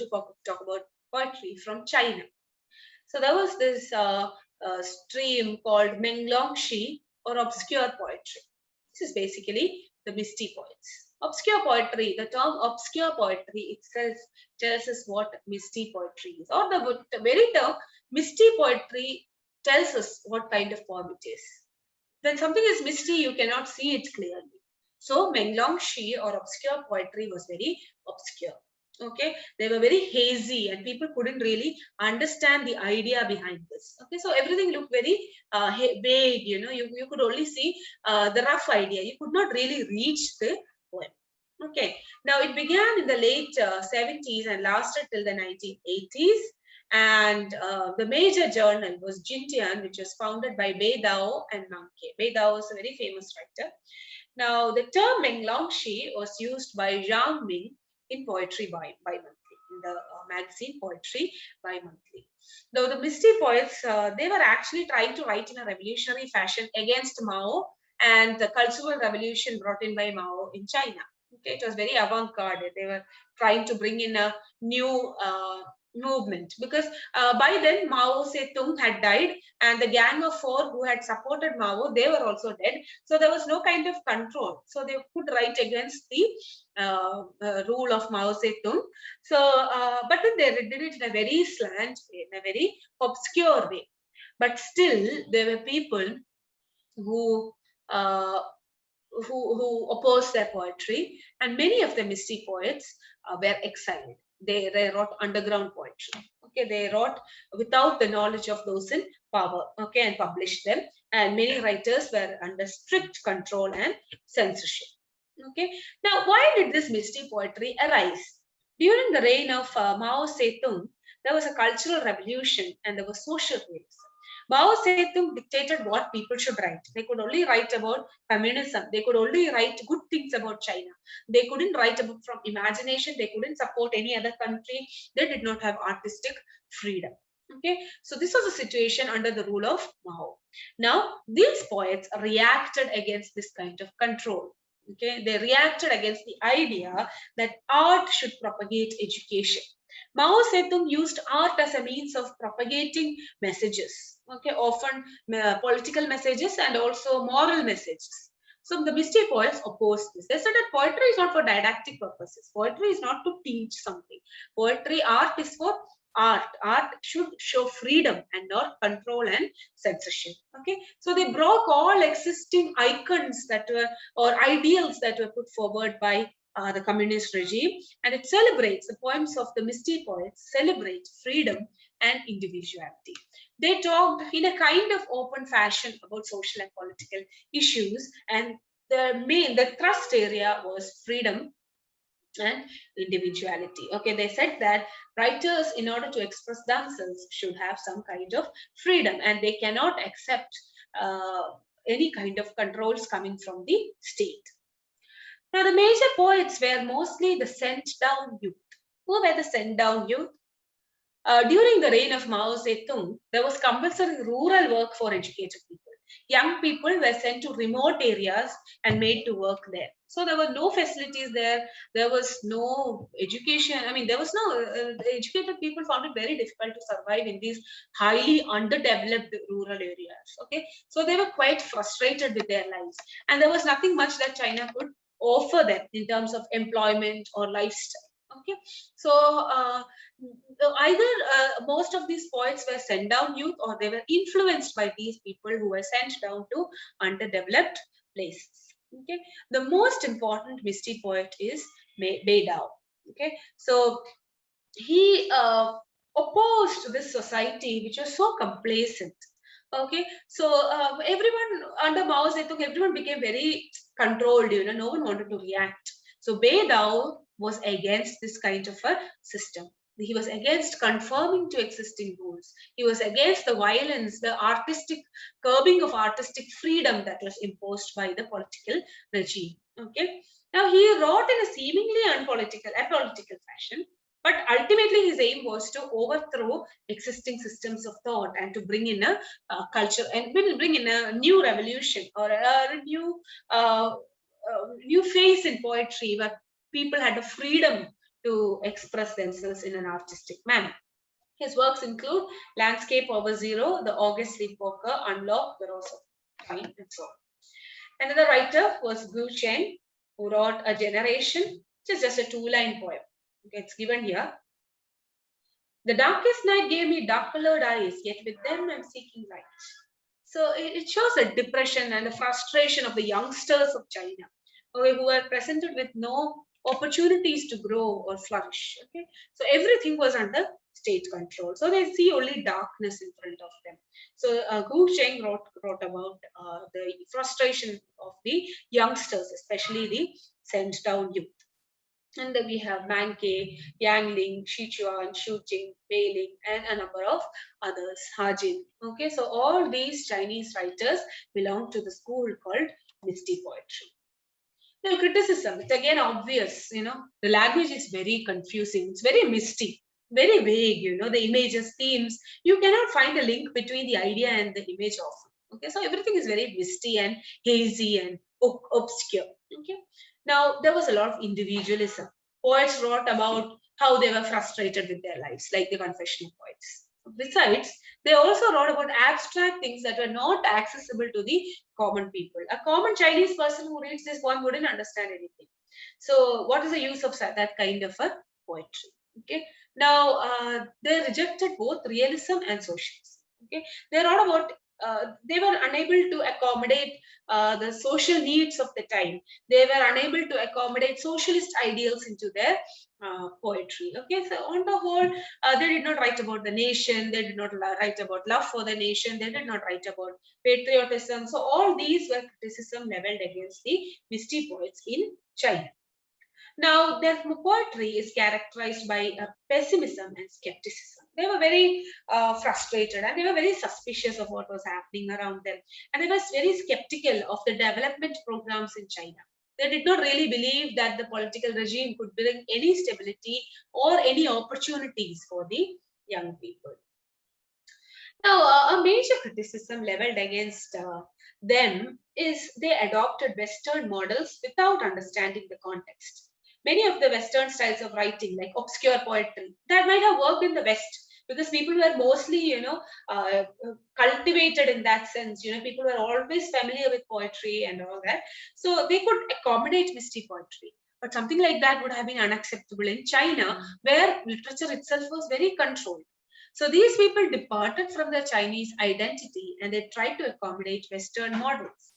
to talk about poetry from China. So there was this stream called Menglongxi, or obscure poetry. This is basically the Misty Poets. Obscure poetry, the term obscure poetry itself tells us what Misty poetry is, or the very term Misty poetry tells us what kind of poem it is. When something is misty, you cannot see it clearly. So Menglongxi, or obscure poetry, was very obscure. Okay, they were very hazy and people couldn't really understand the idea behind this. Okay, so everything looked very vague, you could only see the rough idea. You could not really reach the poem. Okay, now it began in the late 70s and lasted till the 1980s. And the major journal was Jintian, which was founded by Bei Dao and Manke. Bei Dao is a very famous writer. Now, the term Menglongxi was used by Zhang Ming in Poetry Bi-Monthly, in the magazine Poetry Bi-Monthly. Though the Misty Poets, they were actually trying to write in a revolutionary fashion against Mao and the cultural revolution brought in by Mao in China. Okay, it was very avant-garde. They were trying to bring in a new movement, because by then Mao Zedong had died and the gang of four who had supported Mao, they were also dead. So there was no kind of control. So they could write against the rule of Mao Zedong. So, but then they did it in a very slant way, in a very obscure way. But still, there were people who opposed their poetry, and many of the Misty Poets were exiled. They wrote underground poetry. Okay, they wrote without the knowledge of those in power. Okay, and published them. And many writers were under strict control and censorship. Okay, now why did this Misty poetry arise? During the reign of Mao Zedong, there was a cultural revolution and there was social realism. Mao Zedong dictated what people should write. They could only write about communism. They could only write good things about China. They couldn't write about from imagination. They couldn't support any other country. They did not have artistic freedom. Okay, so this was a situation under the rule of Mao. Now, these poets reacted against this kind of control. Okay, they reacted against the idea that art should propagate education. Mao Zedong used art as a means of propagating messages. Okay, often political messages and also moral messages. So the Misty Poets opposed this. They said that poetry is not for didactic purposes. Poetry is not to teach something. Poetry, art is for art. Art should show freedom and not control and censorship. Okay, so they broke all existing icons that were, or ideals that were put forward by the communist regime, and it celebrates, the poems of the Misty Poets celebrate freedom and individuality. They talked in a kind of open fashion about social and political issues, and the thrust area was freedom and individuality. Okay, they said that writers, in order to express themselves, should have some kind of freedom, and they cannot accept any kind of controls coming from the state. Now, the major poets were mostly the sent down youth. Who were the sent down youth? During the reign of Mao Zedong, there was compulsory rural work for educated people. Young people were sent to remote areas and made to work there. So there were no facilities there. There was no education. I mean, there was no, the educated people found it very difficult to survive in these highly underdeveloped rural areas. Okay, so they were quite frustrated with their lives. And there was nothing much that China could offer them in terms of employment or lifestyle. Okay, so either most of these poets were sent down youth, or they were influenced by these people who were sent down to underdeveloped places. Okay, the most important Misty poet is Bei Dao. Okay, so he opposed this society which was so complacent. Okay, so everyone under Mao Zedong, everyone became very controlled. No one wanted to react. So Bei Dao was against this kind of a system. He was against conforming to existing rules. He was against the violence, the artistic curbing of artistic freedom that was imposed by the political regime. Okay. Now he wrote in a seemingly apolitical fashion, but ultimately his aim was to overthrow existing systems of thought and to bring in a culture and bring in a new revolution, or a new phase in poetry where people had the freedom to express themselves in an artistic manner. His works include Landscape Over Zero, The August Sleepwalker, Unlock, The Rose of Time, and so on. Another writer was Gu Cheng, who wrote A Generation, which is just a two-line poem. Okay, it's given here. The darkest night gave me dark-colored eyes, yet with them I'm seeking light. So it shows a depression and a frustration of the youngsters of China, okay, who are presented with no opportunities to grow or flourish. Okay, so everything was under state control. So they see only darkness in front of them. So Gu Cheng wrote about the frustration of the youngsters, especially the sent down youth. And then we have Manke, Yang Ling, Shichuan, Shu Ting, Bei Ling, and a number of others, Hajin. Okay, so all these Chinese writers belong to the school called Misty Poetry. Now, criticism, it's again obvious, the language is very confusing, it's very misty, very vague, the images, themes, you cannot find a link between the idea and the image often. Okay, so everything is very misty and hazy and obscure. Okay, now there was a lot of individualism. Poets wrote about how they were frustrated with their lives, like the confessional poets. Besides, they also wrote about abstract things that were not accessible to the common people. A common Chinese person who reads this poem wouldn't understand anything. So, what is the use of that kind of a poetry? Okay. Now, they rejected both realism and socialism. Okay. They wrote about they were unable to accommodate the social needs of the time. They were unable to accommodate socialist ideals into their poetry. Okay, so on the whole, they did not write about the nation. They did not write about love for the nation. They did not write about patriotism. So all these were criticism leveled against the Misty Poets in China. Now, their poetry is characterized by pessimism and skepticism. They were very frustrated and they were very suspicious of what was happening around them. And they were very skeptical of the development programs in China. They did not really believe that the political regime could bring any stability or any opportunities for the young people. Now, a major criticism leveled against them is they adopted Western models without understanding the context. Many of the Western styles of writing, like obscure poetry, that might have worked in the West because people were mostly, cultivated in that sense. People were always familiar with poetry and all that. So they could accommodate Misty poetry. But something like that would have been unacceptable in China, where literature itself was very controlled. So these people departed from their Chinese identity and they tried to accommodate Western models.